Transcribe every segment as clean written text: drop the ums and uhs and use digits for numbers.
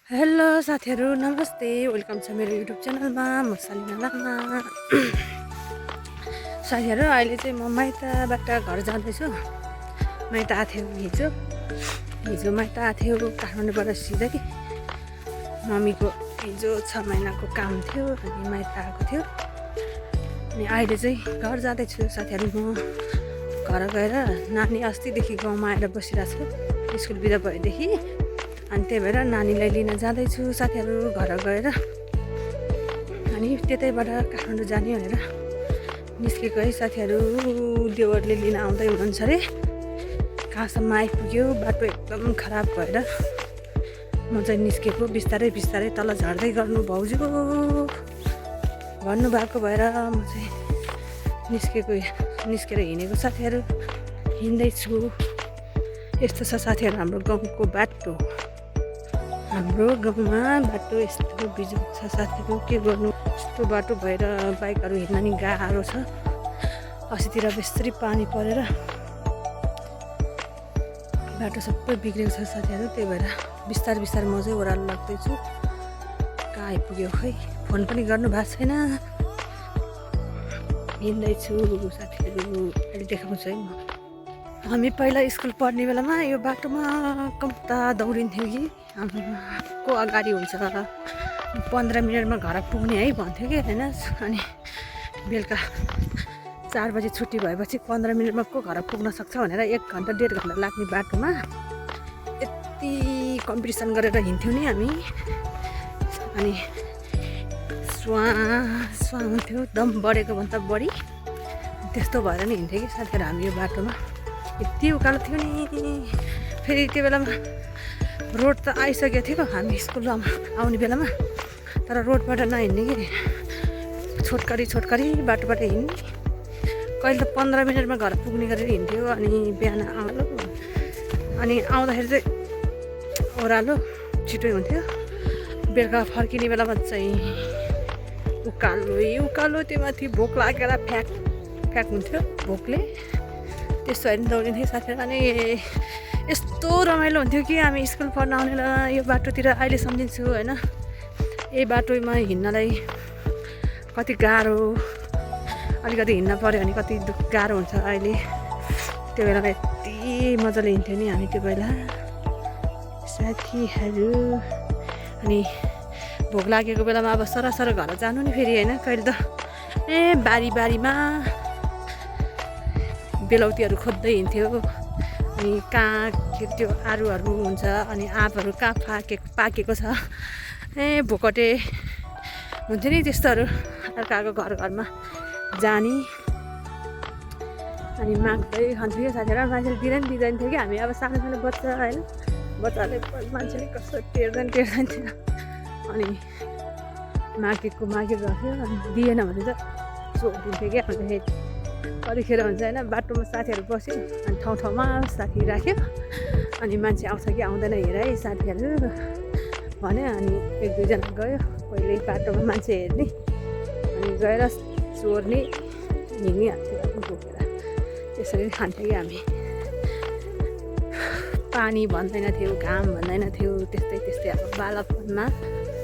Hello साथीहरू नमस्ते welcome छ मेरो युट्युब च्यानलमा म सलिना लामा। साथीहरू अहिले चाहिँ म माइतबाट घर जाँदैछु। माइत आएको थियो हिजो माइत आएको थियो काठमाडौँबाट सिधै मम्मीको हिजो 6 महिनाको काम थियो अनि माइत आएको थियो। अनि अहिले चाहिँ घर जाँदैछु साथीहरू। म घर गएर नानी अस्तिदेखि गाउँमा आएर बसिरहेको छु स्कुल बिदा भएदेखि। अनि त्यही भएर नानीलाई लिन जाँदैछु साथीहरू घर गएर। अनि त्यतैबाट काठमाडौँ जाने भनेर निस्केको है साथीहरू। देवरले लिन आउँदै हुनुहुन्छ अरे। कहाँसम्म आइपुग्यो बाटो एकदम खराब भएर म चाहिँ निस्केको। बिस्तारै बिस्तारै तल झर्दै गर्नु भाउजू भन्नुभएको भएर म चाहिँ निस्केर हिँडेको साथीहरू। हिँड्दैछु। यस्तो छ साथीहरू हाम्रो गाउँको बाटो। हाम्रो गाउँमा बाटो यस्तो बिजोग छ साथीहरू, के गर्नु। यस्तो बाटो भएर बाइकहरू हिँड्न नि गाह्रो छ। अस्तितिर बेसरी पानी परेर बाटो सबै बिग्रेको छ साथीहरू। त्यही भएर बिस्तारै बिस्तारै म चाहिँ ओह्रालो लाग्दैछु। कहाँ आइपुग्यो खै, फोन पनि गर्नु भएको छैन। हिँड्दैछु साथीहरू। अहिले देखाउँछु है म। हामी पहिला स्कुल पढ्ने बेलामा यो बाटोमा कम्ता दौडिन्थ्यो कि को अगाडि हुन्छ 15 मिनटमा घर पुग्ने है भन्थ्यो कि होइन। अनि बेलुका 4 बजे छुट्टी भएपछि 15 मिनटमा को घर पुग्न सक्छ भनेर 1 घन्टा 1.5 घन्टा लाग्ने बाटोमा यति कम्पिटिसन गरेर हिँड्थ्यौँ नि हामी। अनि स्वा हुन्थ्यो, दम बढेको भन्दा बढी त्यस्तो भएर नि हिँड्थ्यो कि साथीहरू हामी यो बाटोमा। यति उकालो थियो नि। फेरि त्यो बेलामा रोड त आइसकेको थियो हामी स्कुल आउने बेलामा, तर रोडबाट नहिँड्ने कि छोटकरी बाटोबाट हिँड्ने। कहिले त 15 मिनटमा घर पुग्ने गरेर हिँड्थ्यो। अनि बिहान अनि आउँदाखेरि चाहिँ ओह्रालो छिटो हुन्थ्यो। बेलुका फर्किने बेलामा चाहिँ उकालो त्यो माथि भोक लागेर फ्याक हुन्थ्यो भोकले। त्यस्तो हेर्नु दौडिन्थ्यो साथीहरू। अनि यस्तो रमाइलो हुन्थ्यो कि हामी स्कुल पढ्न आउनेलाई यो बाटोतिर अहिले सम्झिन्छु होइन। यही बाटोमा हिँड्नलाई कति गाह्रो, अलिकति हिँड्न पऱ्यो भने कति गाह्रो हुन्छ अहिले। त्यो बेलामा यति मजाले हिँड्थ्यो नि हामी त्यो बेला साथीहरू। अनि भोक लागेको बेलामा अब सरसर घर जानु नि फेरि होइन। कहिले त बारीमा बेलौतीहरू खोज्दै हिँड्थ्यो। अनि कहाँ त्यो आरुहरू हुन्छ अनि आँपहरू कहाँ पाकेको छ भोकटे हुन्थ्यो नि त्यस्तोहरू अर्काको घरमा जाने। अनि माग्दै खान्थ्यो साथीहरू। मान्छेले दिँदैन थियो कि हामी अब सानो बच्चा होइन। बच्चाले मान्छेले कस्तो टेर्दैन थियो। अनि मागेको गर्थ्यो। अनि दिएन भने त सोधिदिन्थ्यो कि हामीले। कतिखेर हुन्छ होइन बाटोमा साथीहरू बस्यो अनि ठाउँमा साथी राख्यो। अनि मान्छे आउँछ कि आउँदैन हेर है साथीहरू भन्यो। अनि 1-2 जना गयो पहिले बाटोमा मान्छे हेर्ने। अनि गएर चोर्ने हिँड्ने हाल्थ्यो बोकेर। त्यसरी खान्थ्यो कि हामी। पानी भन्दैन थियो, घाम भन्दैन थियो। त्यस्तै अब बालपनमा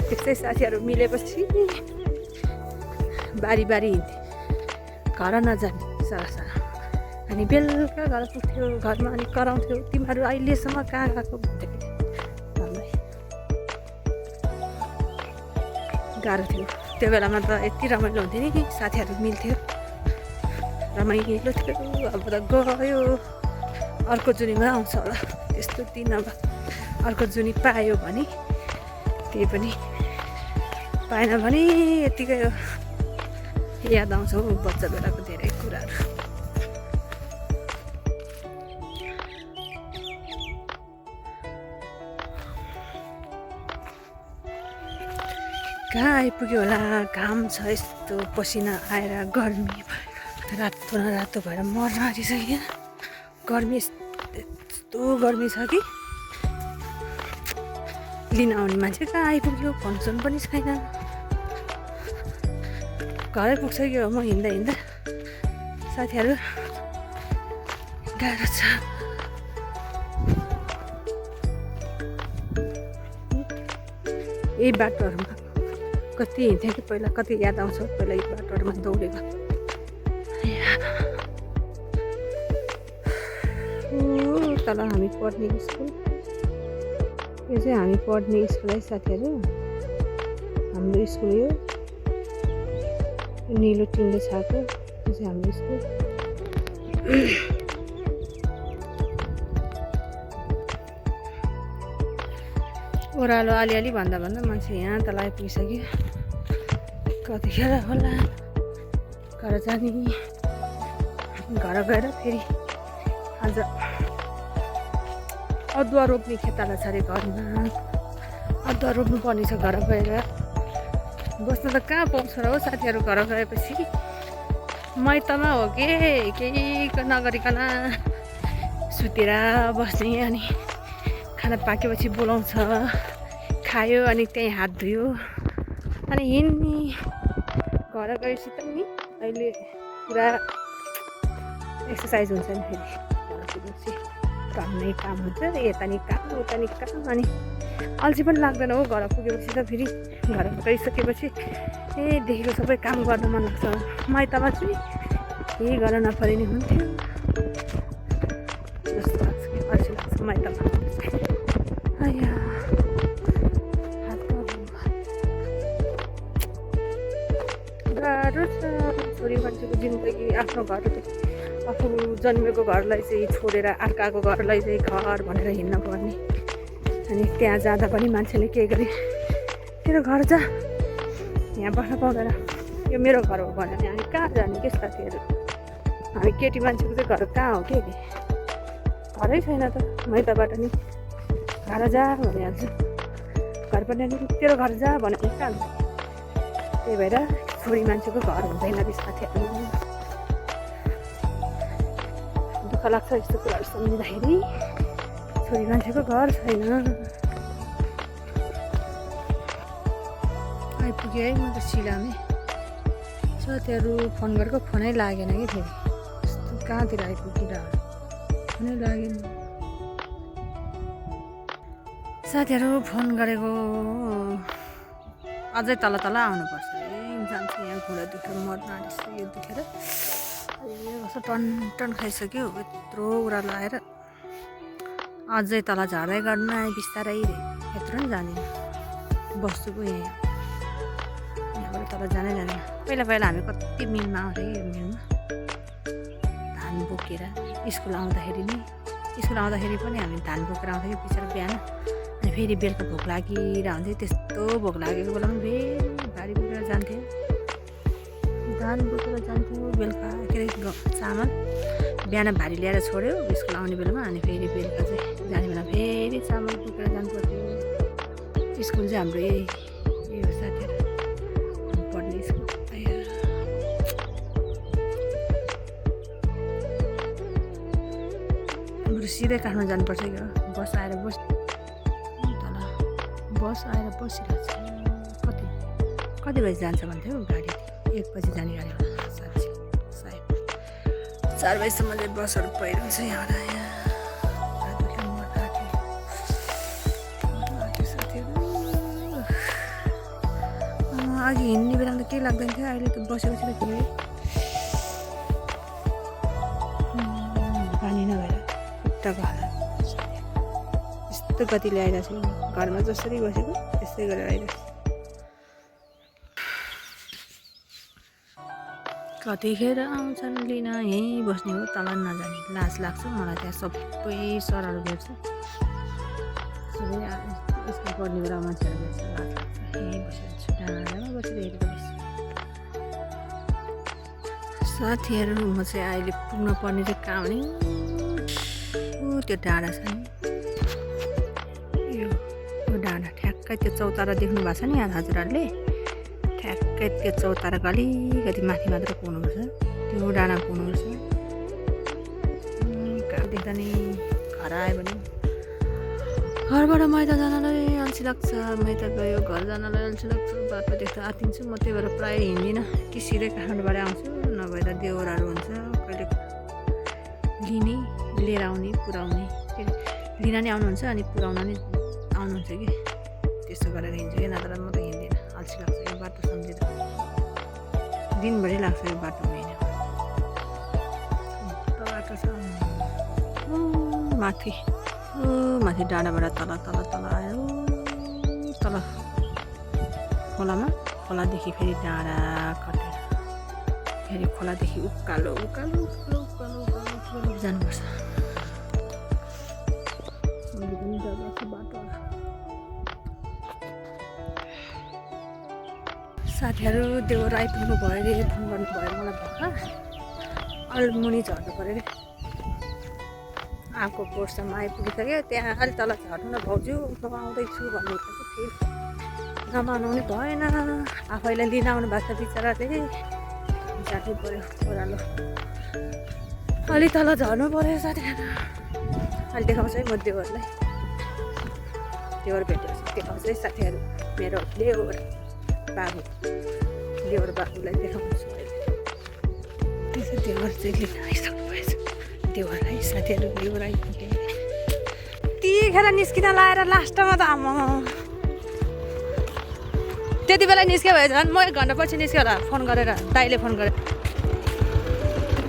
त्यस्तै साथीहरू मिलेपछि बारी हिँड्थ्यो घर नजाने सरसर। अनि बेलुका घर पुग्थ्यो घरमा। अनि कराउँथ्यो तिमीहरू अहिलेसम्म कहाँ गएको भन्थ्यो कि हामीलाई। गाह्रो थियो त्यो बेलामा त। यति रमाइलो हुन्थ्यो नि साथीहरू मिल्थ्यो, रमाइलो थियो। अब त गयो अर्को जुनीमा आउँछ होला त्यस्तो दिन। अब अर्को जुनी पायो भने त्यही पनि पाएन भने यतिकै याद आउँछ हौ बच्चा बेलाको धेरै कुराहरू। कहाँ आइपुग्यो होला। घाम छ यस्तो पसिना आएर गर्मी रातो भएर मर्न आँटिसक्यो। गर्मी यस्तो गर्मी छ कि लिन आउने मान्छे कहाँ आइपुग्यो। फङ्सन पनि छैन। घरै पुग्छ कि हो म हिँड्दा साथीहरू। गाह्रो छ। यही बाटोहरूमा कति हिँड्थ्यो कि पहिला, कति याद आउँछ पहिला यी बाटोहरूमा दौडेको। तल हामी पढ्ने स्कुल, यो चाहिँ हामी पढ्ने स्कुल है साथीहरू। हाम्रो स्कुल यो निलो टिनले छाएको, यो चाहिँ हाम्रो स्कुल। ओह्रालो अलिअलि भन्दा भन्दा मान्छे यहाँ तल आइपुगिसक्यो। कतिखेर होला घर जाने, घर गएर फेरि आज अदुवा रोप्ने खेताला छ अरे घरमा, अदुवा रोप्नु पर्ने छ घर गएर। बस्न त कहाँ पाउँछ र हो साथीहरू घर गएपछि, मैतमा हो कि केही नगरिकन सुतेर बस्ने, अनि खाना पाकेपछि बोलाउँछ, खायो अनि त्यहीँ हात धुयो अनि हिँड्ने। घर गएपछि त नि अहिले पुरा एक्सर्साइज हुन्छ नि, फेरि घर पुगेपछि टन्नै काम हुन्छ, यता नि काम उता नि काम, अनि अल्छी पनि लाग्दैन हो घर पुगेपछि त। फेरि घर गइसकेपछि देखेको सबै काम गर्न मन लाग्छ। माइतमा चाहिँ केही गर्न नपरे नि हुन्थ्यो जस्तो लाग्छ, अल्छी लाग्छ माइतमा। गाह्रो छ छोरी मान्छेको जिन्दगी। आफ्नो घर, आफू जन्मेको घरलाई चाहिँ छोडेर अर्काको घरलाई चाहिँ घर भनेर हिँड्न पर्ने। अनि त्यहाँ जाँदा पनि मान्छेले के गरे, तेरो घर जा, यहाँ बस्न पाउँदैन, यो मेरो घर हो भन्यो भने हामी कहाँ जाने के साथीहरू। हामी केटी मान्छेको चाहिँ घर कहाँ हो के, घरै छैन त। माइतबाट नि घर जा भनिहाल्छु, घर पनि तेरो घर जा भन्यो भने कहाँ हुन्छ। त्यही भएर छोरी मान्छेको घर हुँदैन रे साथीहरू। दुःख लाग्छ यस्तो कुराहरू सम्झिँदाखेरि, छोरी मान्छेको घर छैन। आइपुग्यो है म त सिलामे। साथीहरू फोन गरेको फोनै लागेन कि, फेरि यस्तो कहाँतिर आइपुगिरह फोनै लागेन। साथीहरू फोन गरेको अझै तल तल आउनुपर्छ है, जान्छ यहाँ घुँडा दुखेर मर्न आँटिसक्यो दुखेर। कस्तो टन टन खाइसक्यो, यत्रो ओह्रालो आएर अझै तल झर्दै गर्न आएँ बिस्तारै, यत्रो पनि जाँदैन। बस्छु पो यहाँबाट तल जानै जाँदैन। पहिला पहिला हामी कति मिलमा आउँथ्यो कि, मिलमा धान बोकेर स्कुल आउँदाखेरि नि, स्कुल आउँदाखेरि पनि हामी धान बोकेर आउँथ्यो कि पछाडि बिहान। अनि फेरि बेलुका भोक लागिरहन्थ्यो, त्यस्तो भोक लागेको बेलामा फेरि भारी बोकेर जान्थ्यो, धान बोकेर जान्थ्यो। बेलुका के अरे चामल बिहान भारी ल्याएर छोड्यो स्कुल आउने बेलामा, अनि फेरि बेलुका चाहिँ जाने बेला फेरि चामल बोकेर जानु पर्थ्यो। स्कुल चाहिँ हाम्रो यही हो साथीहरू, पढ्ने स्कुल। हाम्रो सिधै काठमाडौँ जानुपर्छ कि, बस आएर बस बसिरहेको छ। कति बजी जान्छ भन्थ्यो गाडी, 1 बजी जाने गाडी होला साँच्ची, सायद 4 बजीसम्म चाहिँ बसहरू पाइरहन्छ यहाँबाट। अघि हिँड्ने बेलामा त केही लाग्दैन थियो, अहिले त बसेपछि त फेरि पानी नभएर खुट्टाको हालत यस्तो गतिले आइरहेको छु। घरमा जसरी बसेको त्यस्तै गरेर आइरहेको छु। कतिखेर आउँछन् लिन, यहीँ बस्ने हो, तल नजाने। लाज लाग्छ मलाई, त्यहाँ सबै सरहरू भेट्छ, सबै स्कुल पढ्ने बेला मान्छेहरू भेट्छ, लाज लाग्छ। यहीँ बसिरहेको छु, डाँडामा बसेर हेरेको बस्छु। साथीहरू म चाहिँ अहिले पुग्न पर्ने चाहिँ कहाँ भने त्यो डाँडा छ नि, यो डाँडा ठ्याक्कै त्यो चौतारा देख्नु भएको छ नि यहाँ हजुरहरूले, ठ्याक्कै त्यो चौताराको अलिकति माथि मात्र पुग्नुपर्छ, त्यो डाँडा पुग्नुपर्छ। कहाँ देख्दा नि घर आयो भने घरबाट माइत जानलाई अल्छी लाग्छ, माइत गयो घर जानलाई अल्छी लाग्छ। बाटो देख्दा आत्तिन्छु म, त्यही भएर प्रायः हिँड्दिनँ कि सिधै काठमाडौँबाट आउँछु, नभएर देउराहरू हुन्छ कहिले लिने, लिएर आउने, पुऱ्याउने। लिन नि आउनुहुन्छ अनि पुऱ्याउन नि आउनुहुन्छ कि, त्यसो गरेर हिँड्छु कि नत्र म त हिँड्दिनँ अल्छी लाग्छ यो बाटो सम्झिँदा दिनभरि लाग्छ यो बाटोमा हिँड्नु बाटो छ माथि माथि डाँडाबाट तल तल तल आयो तल खोलामा खोलादेखि फेरि डाँडा कटेर फेरि खोलादेखि उकालो उकालो उकालो उकालो उकालो उकालो जानुपर्छ पनि डर बाटो साथीहरू देउरा आइपुग्नु भयो अरे फोन गर्नुभयो मलाई भर्खर अलमुनि झर्नु पऱ्यो अरे आएको कोर्समा आइपुगिसक्यो त्यहाँ अलि तल झर्नु न भाउजू म आउँदैछु भन्नुहुन्छ कि फेरि नमाउनु पनि भएन आफैलाई लिन आउनु भएको छ बिचराले जानु पऱ्यो ओह्रालो अलि तल झर्नु पऱ्यो साथीहरू अहिले देखाउँछ है म देवरलाई देवर भेटेपछि देखाउँछ है साथीहरू मेरो देवर बाबु देवर बाबुलाई देखाउँछु अहिले त्यसो देवर चाहिँ लिन आइसक्नु भएछ देवरलाई साथीहरू देवर आइपुगे त्यतिखेर निस्किन लाएर लास्टमा त आमा त्यति बेला निस्क्यो भए झन् म 1 घन्टा पछि निस्क्यो होला फोन गरेर दाइले फोन गरेर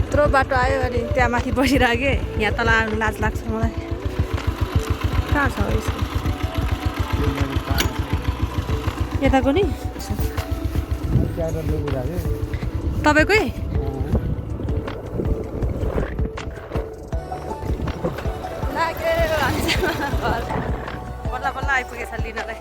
यत्रो बाटो आयो अनि त्यहाँ माथि बसिरहेको यहाँ तल आउनु लाज लाग्छ मलाई कहाँ छ यसो यताको नि तपाईँकै बल्ल बल्ल आइपुगेछ लिनलाई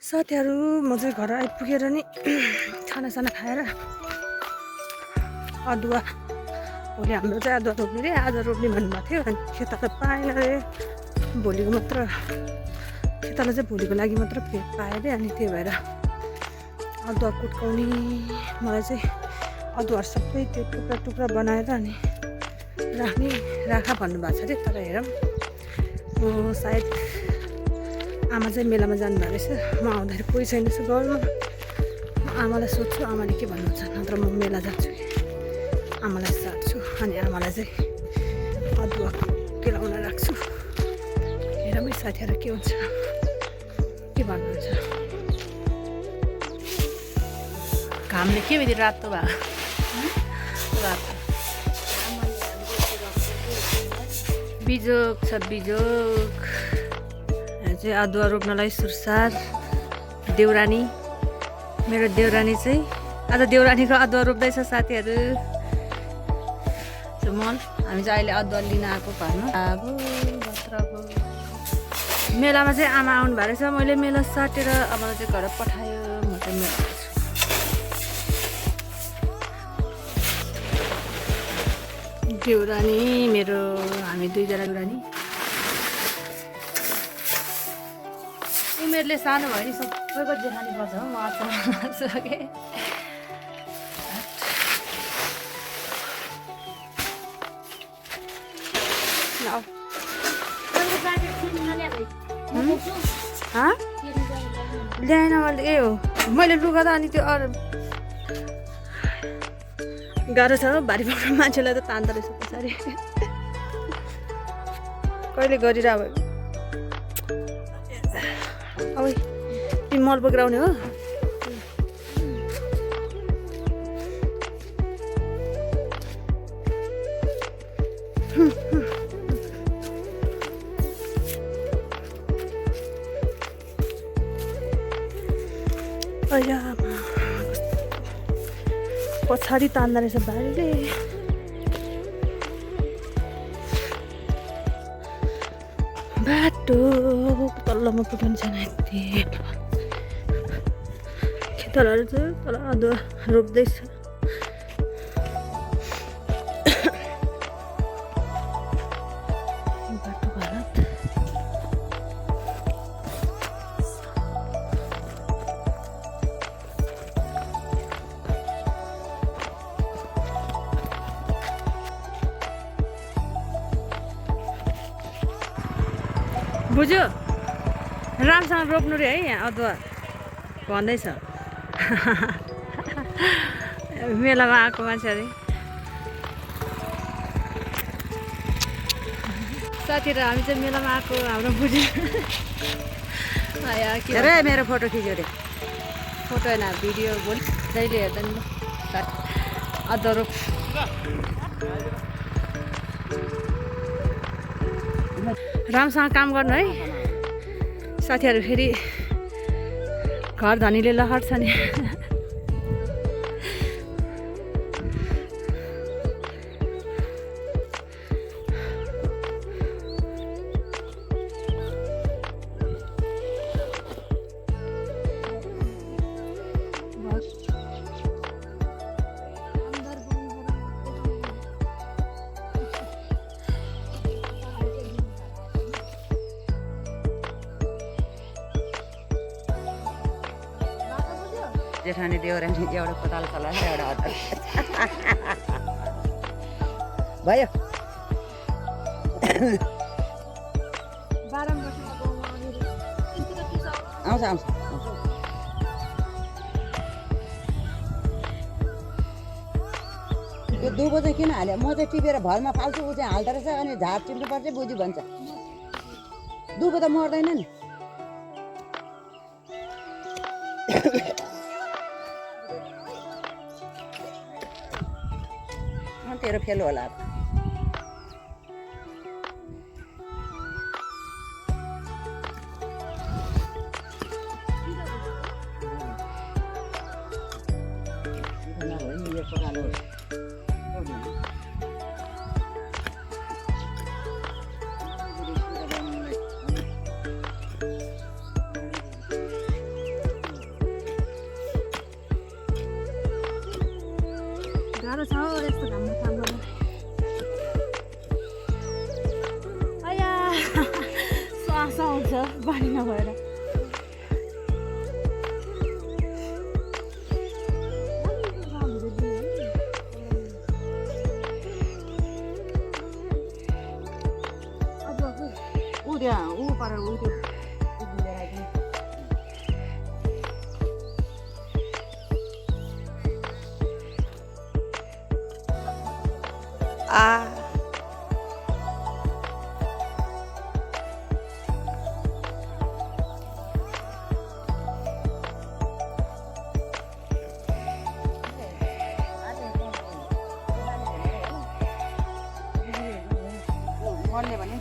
साथीहरू म चाहिँ घर आइपुगेर नि खानासाना खाएर अदुवा भोलि हाम्रो चाहिँ अदुवा रोप्ने रे आज रोप्ने भन्नुभएको थियो अनि खेता त पाएन रे भोलिको मात्र खेतालाई चाहिँ भोलिको लागि मात्र पाएँ रे अनि त्यही भएर अदुवा कुट्काउने मलाई चाहिँ अदुवाहरू सबै त्यो टुक्रा टुक्रा बनाएर अनि राख्ने राखा भन्नुभएको छ अरे तर हेरौँ म सायद आमा चाहिँ मेलामा जानुभएको रहेछ म आउँदाखेरि कोही छैन रहेछ घरमा म आमालाई सोध्छु आमाले के भन्नुहुन्छ नत्र म मेला जान्छु कि आमालाई साट्छु अनि आमालाई चाहिँ अदुवा केलाउन राख्छु हेरौँ है साथीहरू के हुन्छ के भन्नुहुन्छ घामले के बित्ति रातो भएको रातो बिजोक छ बिजोक चाहिँ अदुवा रोप्नलाई सुरसार देउरानी मेरो देउरानी चाहिँ आज देउरानीको अदुवा रोप्दैछ साथीहरू मल हामी चाहिँ अहिले अदुवा लिन आएको घरमा अब मेलामा चाहिँ आमा आउनु भएको रहेछ मैले मेला साटेर आमालाई चाहिँ घर पठायो म चाहिँ मेलामा छु देउरानी मेरो हामी 2 जना देउरानी उमेरले सानो भयो नि सबैको जेठानी पर्छ हो म आएको ल्याएन मैले ए हो मैले लुगा त अनि त्यो अरू गाह्रो छ भारी पक्र मान्छेलाई त तान्दो रहेछ पछाडि कहिले गरिरह अब तिमी मल बोक्राउने हो पछाडि तान्दा रहेछ भाइले बाटो तल्लोमा पुग्नु छैन यति खेतहरू चाहिँ तल अदुवा रोप्दैछ बाटो भारत बुझ्यो राम्रोसँग रोप्नु रे है यहाँ अदुवा भन्दैछ मेलामा आएको मान्छे अरे साथीहरू हामी चाहिँ मेलामा आएको हाम्रो बुझ्यो अरे मेरो फोटो खिच्यो रे फोटो होइन भिडियो बोल जहिले हेर्दा नि अदुवा रोप राम्रोसँग काम गर्नु है साथीहरू फेरि घर धनीले लहर्छ नि जेठानी देउरानी एउटा कोदाल चलाएर एउटा अदुवा भयो आउँछ आउँछ यो दुबो चाहिँ किन हाल्यो म चाहिँ टिपेर भरमा फाल्छु ऊ चाहिँ हाल्दो रहेछ अनि झार टिप्नुपर्छ बुझ्यो भन्छ दुबो त मर्दैन नि तेरो फेल होला गाह्रो छ हौ यस्तो घाममा काम गर्नु आया श्वास आउँछ बानी नभएर ऊ त्यहाँ ऊ पर ऊ त्यो मर्ने भने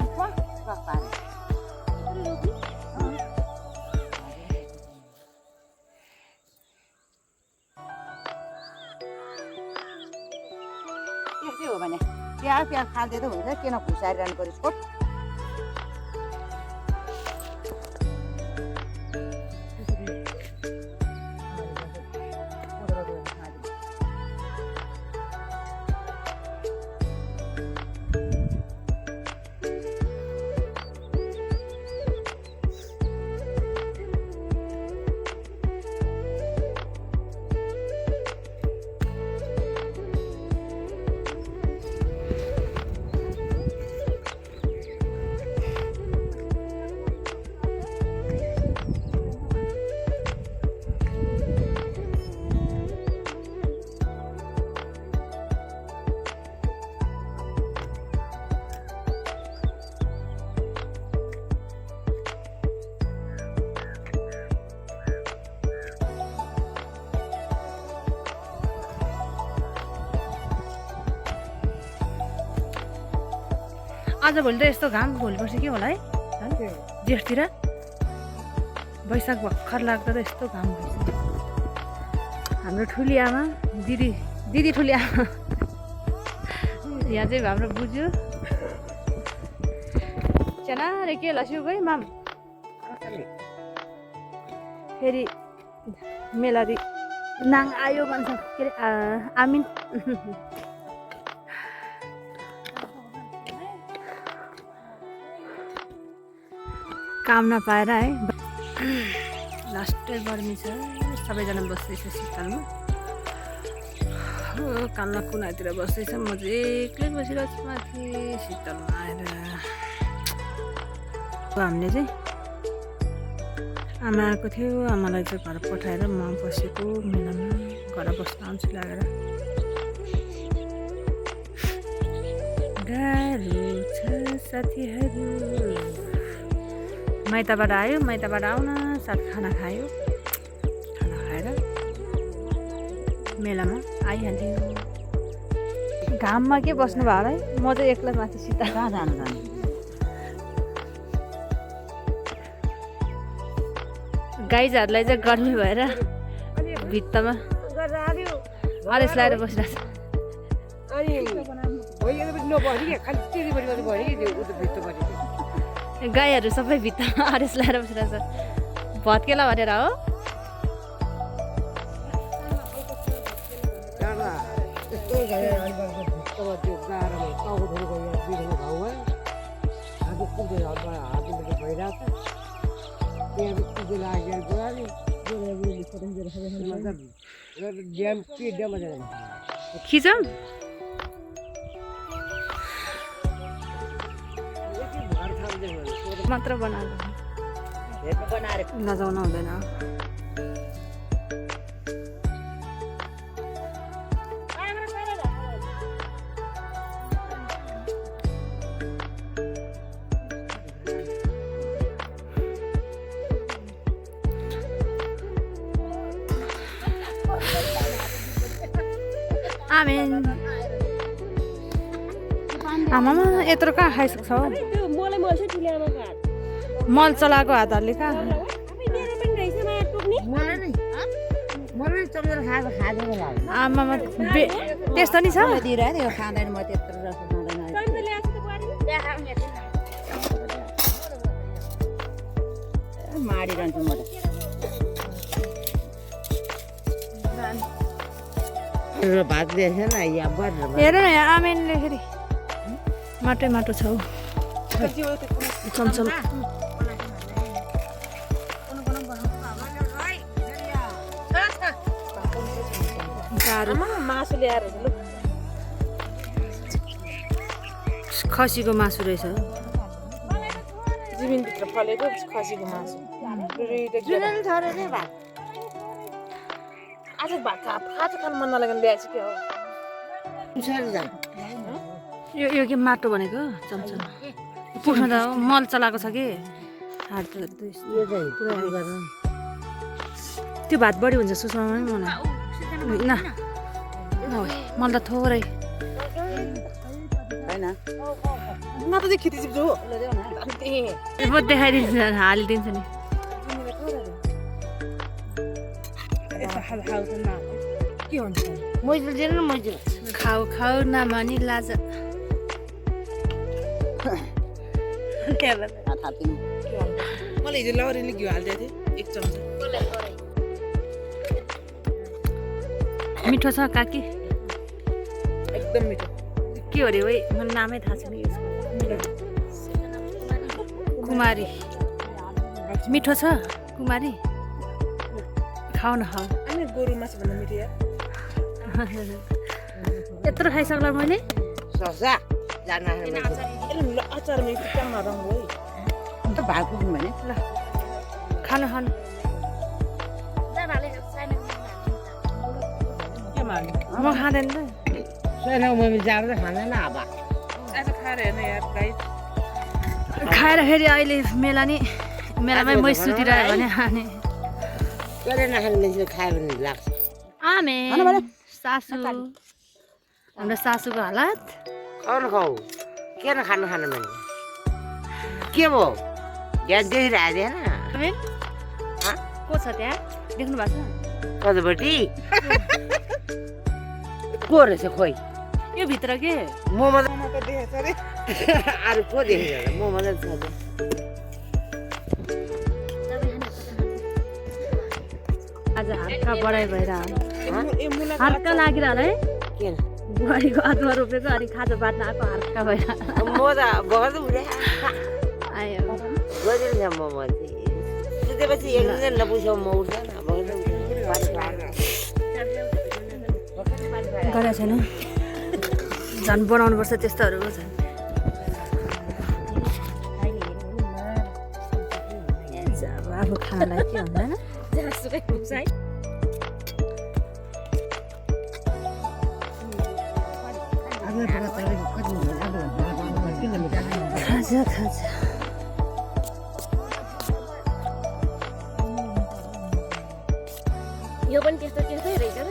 त्यस्तै हो भने प्याज खाँदै त हुन्छ किन खुसारिरहनु पर्यो छोट आजभोलि त यस्तो घाम भोलि पर्सि के होला है जेठतिर वैशाख भर्खर लाग्दा त यस्तो घाम भइसक्यो हाम्रो ठुली आमा दिदी ठुली आमा यहाँ चाहिँ हाम्रो बुझ्यो चना रे के लस्यौ गई माम फेरि मेलारी नाङ आयो भन्छ के अरे आमिन काम नपाएर है लास्टै गर्मी छ सबैजना बस्दैछ शीतलमा कानमा कुनातिर बस्दैछ म चाहिँ एक्लै बसिरहेको छु माथि शीतलमा आएर हामीले चाहिँ आमा आएको थियो आमालाई चाहिँ घर पठाएर म बसेको मेलामा घर बस्न आउँछु लागेर गाह्रो छ साथीहरू माइतबाट आयो माइतबाट आउन साथ खाना खायो खाना खाएर मेलामा आइहाल्यो घाममा के बस्नु भयो होला है म चाहिँ एक्लै माथि सिधा कहाँ जानु जानु गाईहरूलाई चाहिँ गर्मी भएर भित्तामा अरेस लगाएर बसिरहेको छ गाईहरू सबै भित्तामा अरेस लगाएर बसिरहेको छ भत्केला भनेर हो खिचौँ मात्र बनाएको नजाउनु हुँदैन आमेन आमामा यत्रो कहाँ खाइसक्छ हौ मल चलाएको हातहरूले कहाँ आमामा त्यस्तो नि छ दिइरहेको खाँदैन म त्यत्रो रस खाँदैन माडिरहन्छु म त भात दिएछ न हेर न यहाँ आमेनले फेरि माटै माटो छ हौ चमचम मासु ल्याएर खसीको मासु रहेछ जमिनभित्र फलेको खसीको मासु आज भात खानु मन नलाग्यो ल्याएछु के हो यो के माटो भनेको चमचम पुग्नु त मल चलाएको छ कि हाट त त्यो भात बढी हुन्छ सुषमा पनि मलाई न मलाई त थोरै म त खेती सिक्छु म देखाइदिन्छु हालिदिन्छु नि के हुन्छ मैजुल दिनु न मैजुल खाऊ खाऊ नमानी लाज मलाई हिजो लौरीले घिउ हालिदिएको थिएँ 1 चम्चा मिठो छ काकी एकदम मिठो के हो अरे है मलाई नामै थाहा छैन यसको कुमारी मिठो छ कुमारी खाऊ न खाऊ अनि गोरु मासु भन्दा मिठो यार यत्रो खाइसक्ला मैले ससा जान अचारमा एकदम नरम हो त भात पुग्नु भने ल खानु खानु के मार्नु म खाँदैन ल छैन मम्मी जाँदा खाँदैन अब आज खाएर हेर्न यार गाइस खाएर फेरि अहिले मेलामै मै सुतिरह्यो भने अनि करे नखाने मान्छेले खायो भने लाग्छ आमे सासु हाम्रो सासूको हालत खाउन खाऊ के न खानु खानु भने के भयो ग्यास देखिरहेको थिएन आमेन को छ त्यहाँ देख्नु भएको छ कतापट्टि को रहेछ खोइ यो भित्र के मोमो त देखेछ अरे अरू को देखेको मोमो त छ आज हातका बढाइ भएर ए मुला हातका लागेर होला है के बुहारीको हातमा रोपेको अनि खाजा बाट्न आएको हातका भएर म त बगर उडे आयो गइदिन्छ मोमो चाहिँ सुतेपछि एक दिन नपुग्छ म उठ्छ न बगर गरेको छैन झन् बनाउनुपर्छ त्यस्तोहरू झन् आफू खानालाई के हुँदैन जहाँसुकै पुग्छ है खाजा खाजा यो पनि त्यस्तै रहेछ र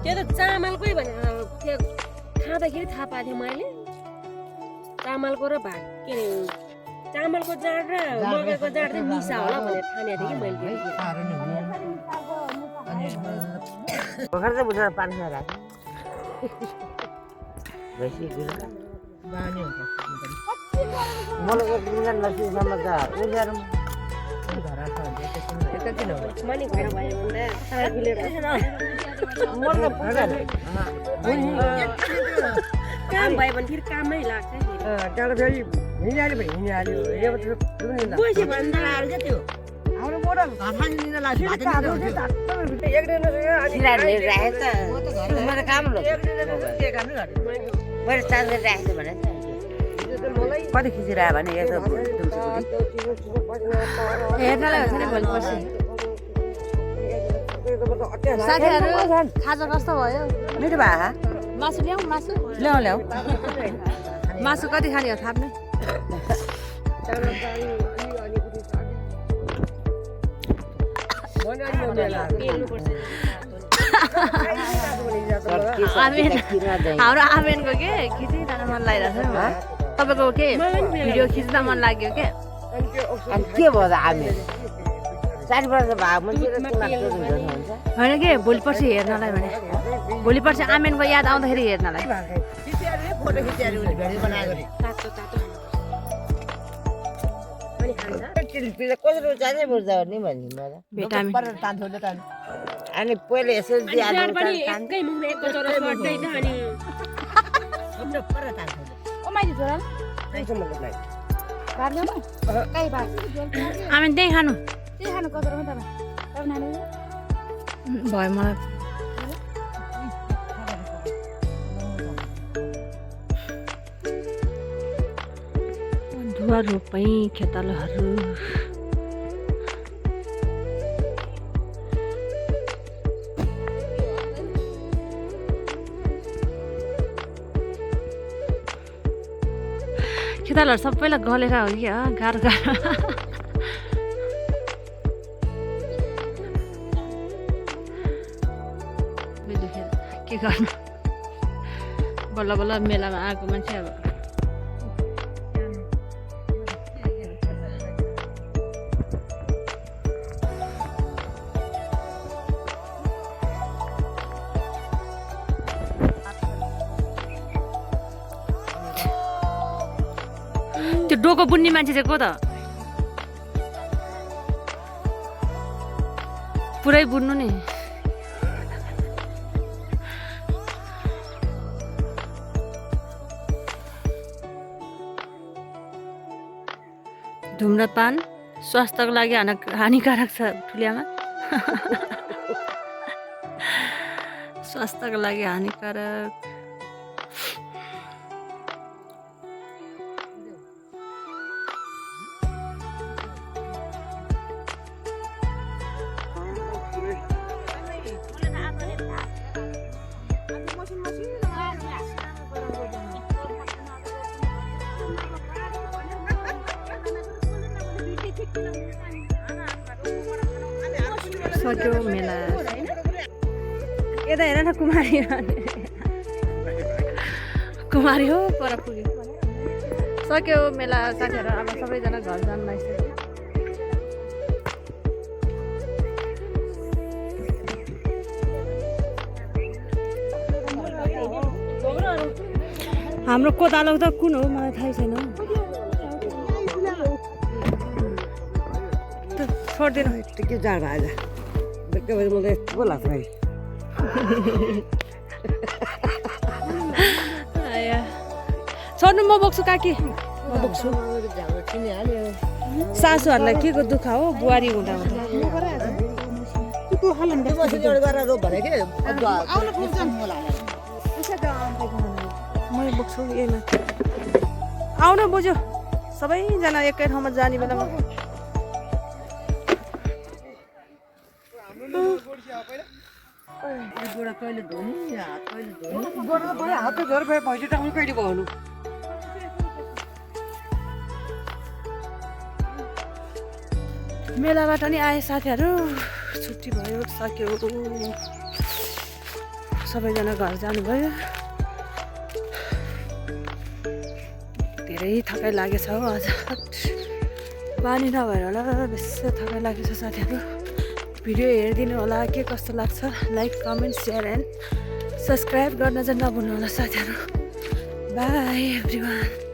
त्यो त चामलकै भनेर त्यो खाँदाखेरि थाहा पाएको थिएँ मैले चामलको र भात के अरे चामलको जाँड र मकैको जाँड चाहिँ मिसा होला भनेर ठानेको थिएँ कि मैले भर्खर चाहिँ बुझेर पानीमा राख्यो मलाई एक दिन नसिसम्म त उनीहरू मनी घर भयो भने त काम भयो भने फेरि कामै लाग्छ त्यहाँबाट फेरि हिँडिहाल्यो भने हिँडिहाल्यो बस्यो भने त हाम्रो मोटर कति खिचिरह्यो भने यसो हेर्नलाई हुन्छ नि भोलि पर्सि साथीहरू खाजा कस्तो भयो मिठो भयो मासु ल्याऊ मासु ल्याउ ल्याउ मासु कति खाने हो थाप्ने हाम्रो आमेनको के खिचिरहन मन लागिरहेको छ तपाईँको के भिडियो खिच्न मन लाग्यो के अनि के भयो त हामी 4 वर्ष भयो होइन के भोलि पर्सि हेर्नलाई भने भोलि पर्सि आमेनको याद आउँदाखेरि हेर्नलाई अनि पहिले यसो एकै मुखमा एक कचौरा सर्दै छ अनि आमेन त्यही खानु भयो मलाई धुवा रोपै खेतालाहरू खेतालाहरू सबैलाई गलेर हो कि गाह्रो गाह्रो के गर्नु बल्ल बल्ल मेलामा आएको मान्छे अब त्यो डोको बुन्ने मान्छे चाहिँ को त पुरै बुन्नु नि धुम्रपान स्वास्थ्यको लागि हानिकारक छ ठुलियामा स्वास्थ्यको लागि हानिकारक सक्यो मेला यता हेर न कुमारी कुमारी हो पर पुग्यो सक्यो मेला साथीहरू अब सबैजना घर जानु लागिसक्यो हाम्रो कोदालो त कुन हो मलाई थाहै छैन छोड्दिनु के जाड भयो आज बेक्कै भएर मलाई यस्तो लाग्छ भाइ छोड्नु म बोक्छु काकी म बोक्छु सासूहरूलाई के को दुःख हो बुहारी हुँदा हुँदा यहीँ बोक्छु यही माथि आउनु बुझ्यो सबैजना एकै ठाउँमा जाने बेलामा गोडा कहिले धोने हात कहिले धोने गोडा त भयो हात त झोर भयो भैँसी टाउनु कहिले भयो मेलाबाट नि आए साथीहरू छुट्टी भयो सक्यो सबैजना घर जानुभयो धेरै थकाइ लागेछ हौ आज बानी नभएर होला बेसी थकाइ लागेछ साथीहरू भिडियो हेरिदिनु होला के कस्तो लाग्छ like comment share and subscribe गर्न चाहिँ नभुल्नु होला साथीहरू बाई एभ्रिवान